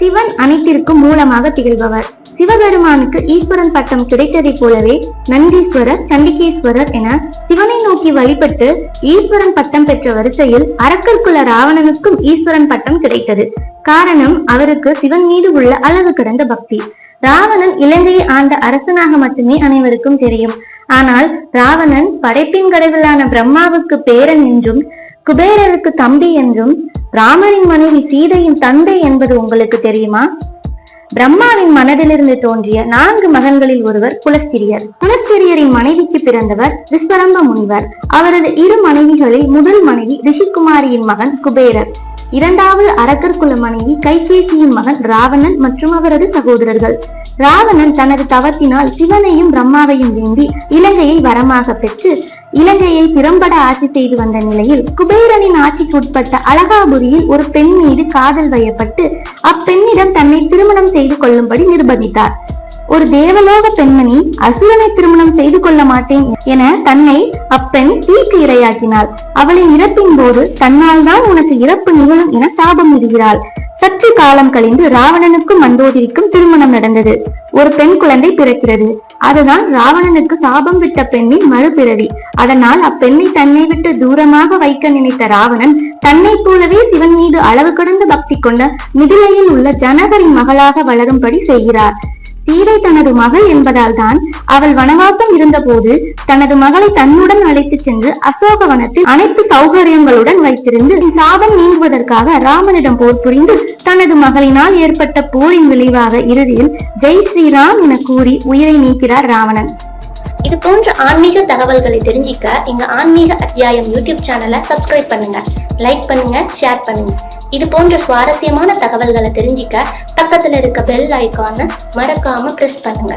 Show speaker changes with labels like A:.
A: சிவன் அனைத்திற்கும் மூலமாக திகழ்பவர். சிவபெருமானுக்கு ஈஸ்வரன் பட்டம் கிடைத்ததை போலவே நந்தீஸ்வரர், சண்டிகேஸ்வரர் என சிவனை நோக்கி வழிபட்டு ஈஸ்வரன் பட்டம் பெற்ற வரிசையில் அரக்கர்குல ராவணனுக்கும் ஈஸ்வரன் பட்டம் கிடைத்தது. காரணம், அவருக்கு சிவன் மீது உள்ள அளவு கடந்த பக்தி. ராவணன் இலங்கையை ஆண்ட அரசனாக மட்டுமே அனைவருக்கும் தெரியும். ஆனால் ராவணன் படைப்பின் கடவுளான பிரம்மாவுக்கு பேரன் என்றும், குபேரருக்கு தம்பி என்றும், ராமரின் மனைவி சீதையின் தந்தை என்பது உங்களுக்கு தெரியுமா? பிரம்மாவின் மனதிலிருந்து தோன்றிய 4 மகன்களில் ஒருவர் புலஸ்திரியர். புலஸ்திரியரின் மனைவிக்கு பிறந்தவர் விஸ்வரம்ப முனிவர். அவரது 2 மனைவிகளில் முதல் மனைவி ரிஷிகுமாரியின் மகன் குபேரர். 2வது அரக்கர்குல மனைவி கைகேசியின் மகன் ராவணன் மற்றும் அவரது சகோதரர்கள். ராவணன் தனது தவத்தினால் சிவனையும் பிரம்மாவையும் வேண்டி இலங்கையை வரமாக பெற்று இலங்கையை திறம்பட ஆட்சி செய்து வந்த நிலையில் குபேரனின் ஆட்சிக்கு உட்பட்ட அழகாபுரியில் ஒரு பெண் மீது காதல் வயப்பட்டு அப்பெண்ணிடம் தன்னை திருமணம் செய்து கொள்ளும்படி நிர்பந்தித்தார். ஒரு தேவலோக பெண்மணி அசுரனை திருமணம் செய்து கொள்ள மாட்டேன் என தன்னை அப்பெண் தீக்கு இரையாக்கினாள். அவளின் இறப்பின் போது தன்னால் தான் உனக்கு இறப்பு நிகழும் என சாபம் விடுகிறாள். சற்று காலம் கழிந்து ராவணனுக்கும் மண்டோதரிக்கும் திருமணம் நடந்தது. ஒரு பெண் குழந்தை பிறக்கிறது. அதுதான் ராவணனுக்கு சாபம் விட்ட பெண்ணின் மறுபிறவி. அதனால் அப்பெண்ணை தன்னை விட்டு தூரமாக வைக்க நினைத்த ராவணன் தன்னை போலவே சிவன் மீது அளவு கடந்த பக்தி கொண்ட மிதிலையில் உள்ள ஜனகரின் மகளாக வளரும்படி செய்கிறார். சீதை தனது மகள் என்பதால் தான் அவள் வனவாசம் இருந்த போது தனது மகளை தன்னுடன் அழைத்து சென்று அசோகவனத்தில் அனைத்து சௌகரியங்களுடன் வைத்திருந்து சாபம் நீங்குவதற்காக ராமனிடம் போர் புரிந்து தனது மகளினால் ஏற்பட்ட போரின் விளைவாக இறுதியில் ஜெய் ஸ்ரீராம் என கூறி உயிரை நீக்கிறார் ராவணன்.
B: இது போன்ற ஆன்மீக தகவல்களை தெரிஞ்சிக்க எங்க ஆன்மீக அத்தியாயம் யூடியூப் சேனலை சப்ஸ்கிரைப் பண்ணுங்க, லைக் பண்ணுங்க, ஷேர் பண்ணுங்க. இது போன்ற சுவாரஸ்யமான தகவல்களை தெரிஞ்சிக்க பக்கத்துல இருக்க பெல் ஐகானை மறக்காம பிரஸ் பண்ணுங்க.